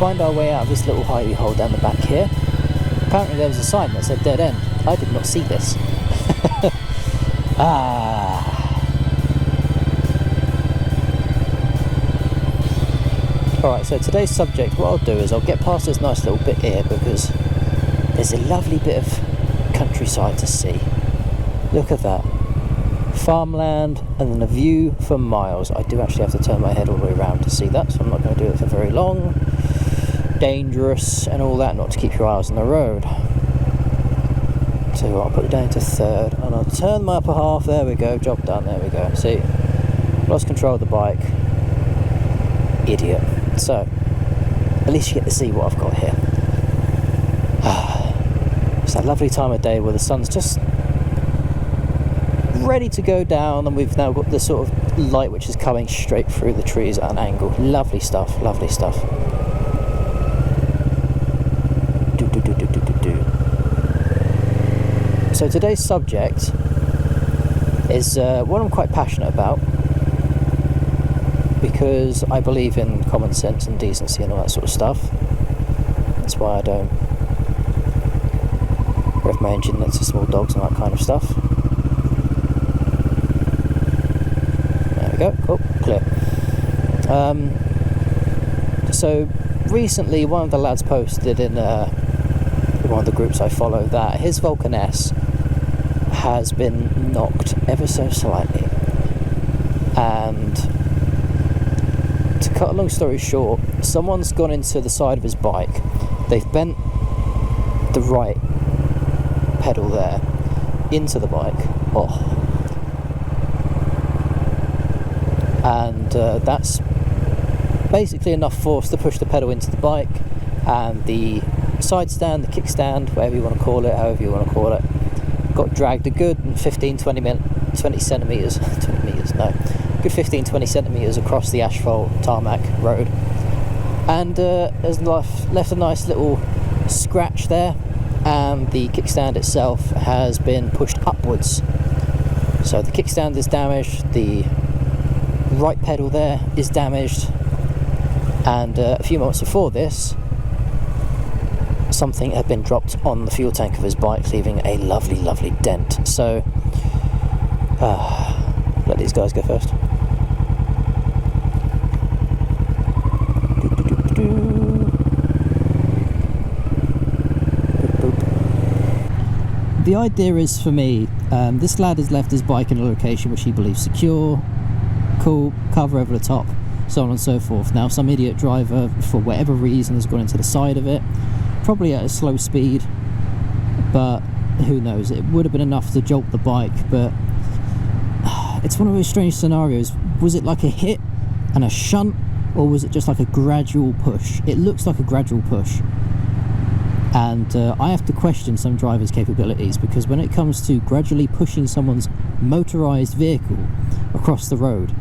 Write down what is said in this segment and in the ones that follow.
find our way out of this little hidey hole down the back here. Apparently there was a sign that said dead end. I did not see this. Alright, so today's subject, what I'll do is I'll get past this nice little bit here because there's a lovely bit of countryside to see. Look at that. Farmland and then a view for miles. I do actually have to turn my head all the way around to see that, so I'm not going to do it for very long. Dangerous and all that, not to keep your eyes on the road. So I'll put it down to third and I'll turn my upper half. There we go, job done. There we go. See, lost control of the bike. Idiot. So at least you get to see what I've got here. It's that lovely time of day where the sun's just ready to go down and we've now got this sort of light which is coming straight through the trees at an angle. Lovely stuff, lovely stuff. So today's subject is what I'm quite passionate about, because I believe in common sense and decency and all that sort of stuff. That's why I don't rev my engine next to small dogs and that kind of stuff. There we go, cool, clear. So recently one of the lads posted in one of the groups I follow that his Vulcan S has been knocked ever so slightly, and to cut a long story short, someone's gone into the side of his bike, they've bent the right pedal there into the bike, and that's basically enough force to push the pedal into the bike, and the side stand, the kickstand, whatever you want to call it, however you want to call it, got dragged a good 20 centimetres, 20 metres, no, good 15-20 centimetres across the asphalt tarmac road, and has left a nice little scratch there, and the kickstand itself has been pushed upwards. So the kickstand is damaged, the right pedal there is damaged, and a few months before this, something had been dropped on the fuel tank of his bike, leaving a lovely, lovely dent. So, let these guys go first. The idea is, for me, this lad has left his bike in a location which he believes secure, cool, cover over the top, so on and so forth. Now some idiot driver, for whatever reason, has gone into the side of it, probably at a slow speed, but who knows, it would have been enough to jolt the bike. But it's one of those strange scenarios. Was it like a hit and a shunt, or was it just like a gradual push? It looks like a gradual push, and I have to question some drivers' capabilities, because when it comes to gradually pushing someone's motorised vehicle across the road,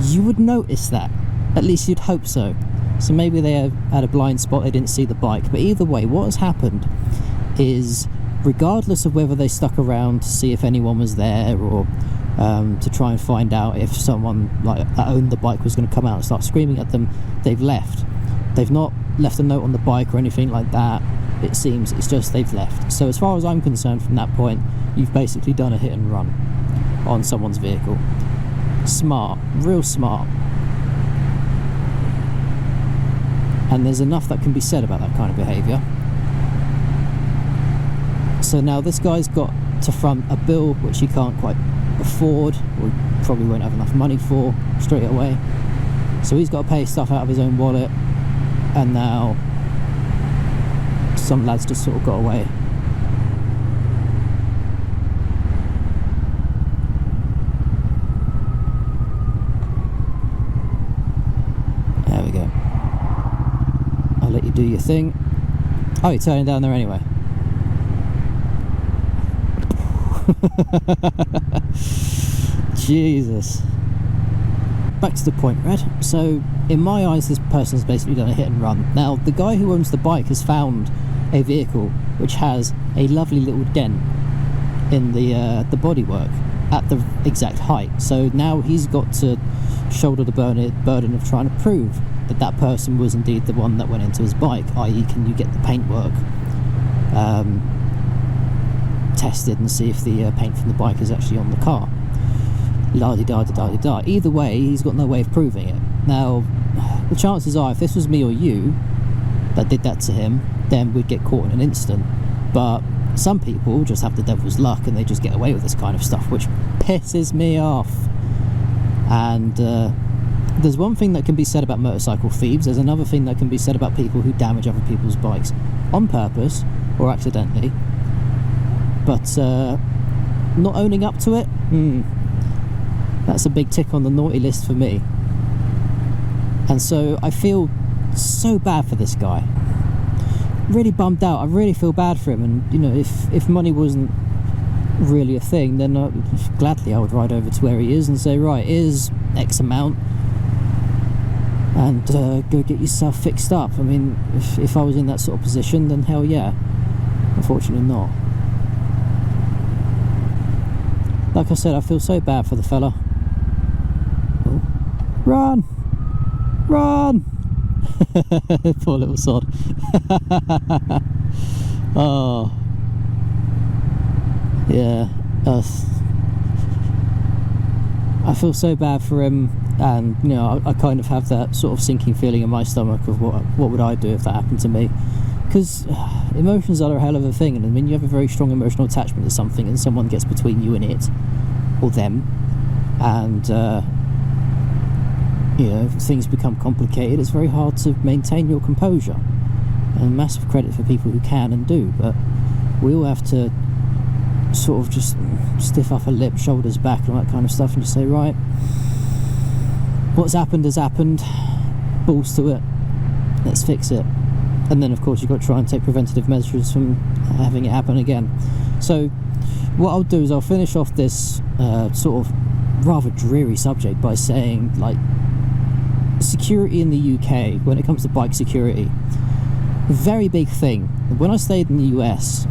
you would notice that. At least you'd hope so. So maybe they had a blind spot, they didn't see the bike. But either way, what has happened is, regardless of whether they stuck around to see if anyone was there, or to try and find out if someone that owned the bike was going to come out and start screaming at them, they've left. They've not left a note on the bike or anything like that. It seems it's just they've left. So as far as I'm concerned, from that point, you've basically done a hit and run on someone's vehicle. Smart, real smart. And there's enough that can be said about that kind of behaviour. So now this guy's got to front a bill which he can't quite afford, or probably won't have enough money for straight away. So he's got to pay stuff out of his own wallet, and now some lads just sort of got away. There we go. I'll let you do your thing. Oh, you're turning down there anyway. Jesus. Back to the point, Red. So, in my eyes, this person's basically done a hit and run. Now, the guy who owns the bike has found a vehicle which has a lovely little dent in the bodywork at the exact height. So now he's got to shoulder the burden of trying to prove that that person was indeed the one that went into his bike, i.e. can you get the paintwork tested and see if the paint from the bike is actually on the car. La-di-da-di-da-di-da. Either way, he's got no way of proving it. Now, the chances are, if this was me or you that did that to him, then we'd get caught in an instant. But some people just have the devil's luck and they just get away with this kind of stuff, which pisses me off. And there's one thing that can be said about motorcycle thieves, there's another thing that can be said about people who damage other people's bikes on purpose or accidentally. But not owning up to it, that's a big tick on the naughty list for me. And so I feel so bad for this guy. Really bummed out. I really feel bad for him. And you know, if money wasn't really a thing, then gladly I would ride over to where he is and say, right, here's X amount, and go get yourself fixed up. I mean, if I was in that sort of position, then hell yeah. Unfortunately not. Like I said, I feel so bad for the fella. Oh. Run! Run! Poor little sod. Oh. Yeah. I feel so bad for him, and you know, I kind of have that sort of sinking feeling in my stomach of what would I do if that happened to me. Because emotions are a hell of a thing, and when you have a very strong emotional attachment to something and someone gets between you and it, or them, and you know, things become complicated, it's very hard to maintain your composure. And massive credit for people who can and do, but we all have to sort of just stiff upper lip, shoulders back and all that kind of stuff, and just say, right, what's happened has happened, balls to it, let's fix it. And then of course you've got to try and take preventative measures from having it happen again. So what I'll do is I'll finish off this sort of rather dreary subject by saying, like, security in the UK, when it comes to bike security, a very big thing. When I stayed in the US,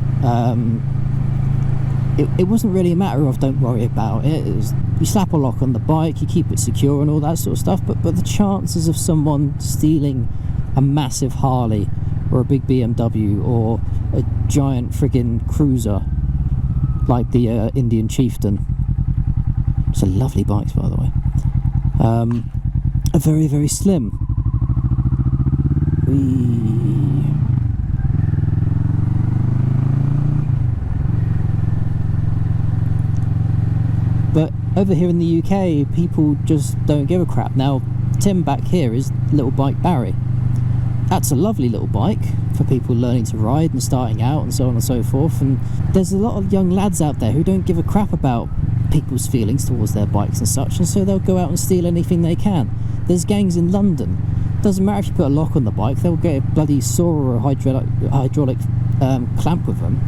it wasn't really a matter of don't worry about it. It was, you slap a lock on the bike, you keep it secure and all that sort of stuff, but the chances of someone stealing a massive Harley or a big BMW or a giant friggin' cruiser like the Indian Chieftain, it's a lovely bikes by the way, are very, very slim. But over here in the UK, people just don't give a crap. Now, Tim back here is little bike Barry. That's a lovely little bike for people learning to ride and starting out and so on and so forth. And there's a lot of young lads out there who don't give a crap about people's feelings towards their bikes and such, and so they'll go out and steal anything they can. There's gangs in London. Doesn't matter if you put a lock on the bike, they'll get a bloody saw or a hydraulic clamp with them.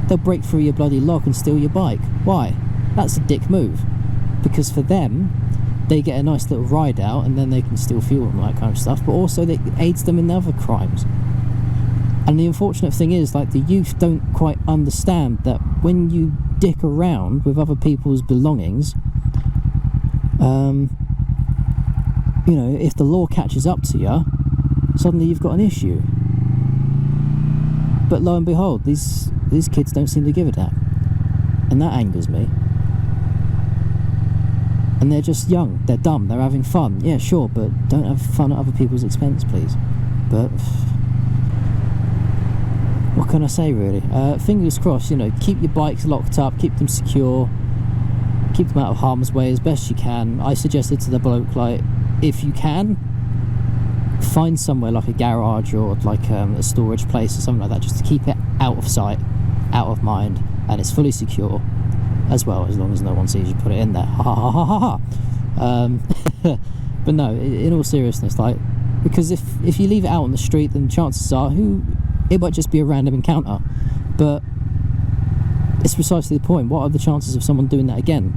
They'll break through your bloody lock and steal your bike. Why? That's a dick move. Because for them, they get a nice little ride out and then they can steal fuel and all that kind of stuff, but also it aids them in other crimes. And the unfortunate thing is, like, the youth don't quite understand that when you dick around with other people's belongings, you know, if the law catches up to you, suddenly you've got an issue. But lo and behold, these kids don't seem to give a damn, and that angers me. And they're just young, they're dumb, they're having fun. Yeah, sure, but don't have fun at other people's expense, please. But what can I say, really? Fingers crossed, you know, keep your bikes locked up, keep them secure, keep them out of harm's way as best you can. I suggested to the bloke, like, if you can, find somewhere like a garage or like a storage place or something like that, just to keep it out of sight, out of mind, and it's fully secure as well, as long as no one sees you put it in there. Ha ha ha ha ha. But no, in all seriousness, like, because if you leave it out on the street, then chances are it might just be a random encounter. But it's precisely the point. What are the chances of someone doing that again?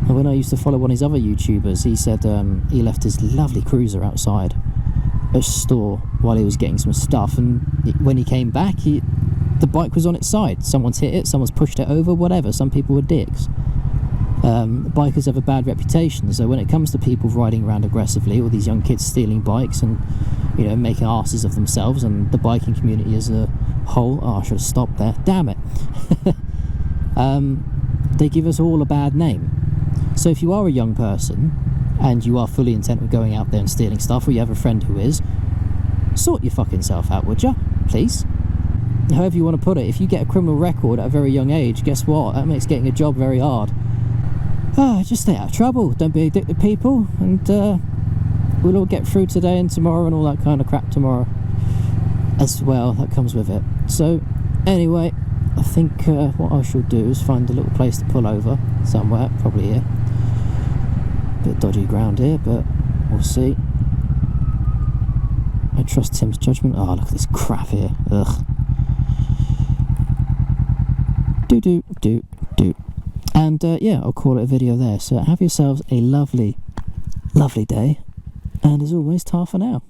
And when I used to follow one of his other YouTubers, he said he left his lovely cruiser outside a store while he was getting some stuff, and when he came back, the bike was on its side. Someone's hit it, someone's pushed it over, whatever. Some people were dicks. Bikers have a bad reputation, so when it comes to people riding around aggressively, or these young kids stealing bikes and, you know, making asses of themselves, and the biking community as a whole, I should have stopped there, damn it. They give us all a bad name. So if you are a young person and you are fully intent on going out there and stealing stuff, or you have a friend who is, sort your fucking self out, would ya? Please. However you want to put it, if you get a criminal record at a very young age, guess what? That makes getting a job very hard. Just stay out of trouble, don't be addicted, people, and we'll all get through today and tomorrow and all that kind of crap tomorrow as well, that comes with it. So anyway, I think what I shall do is find a little place to pull over somewhere, probably here. Bit dodgy ground here, but we'll see. I trust Tim's judgment. Oh, look at this crap here. Ugh. Do. And yeah, I'll call it a video there. So have yourselves a lovely, lovely day. And as always, ta for now.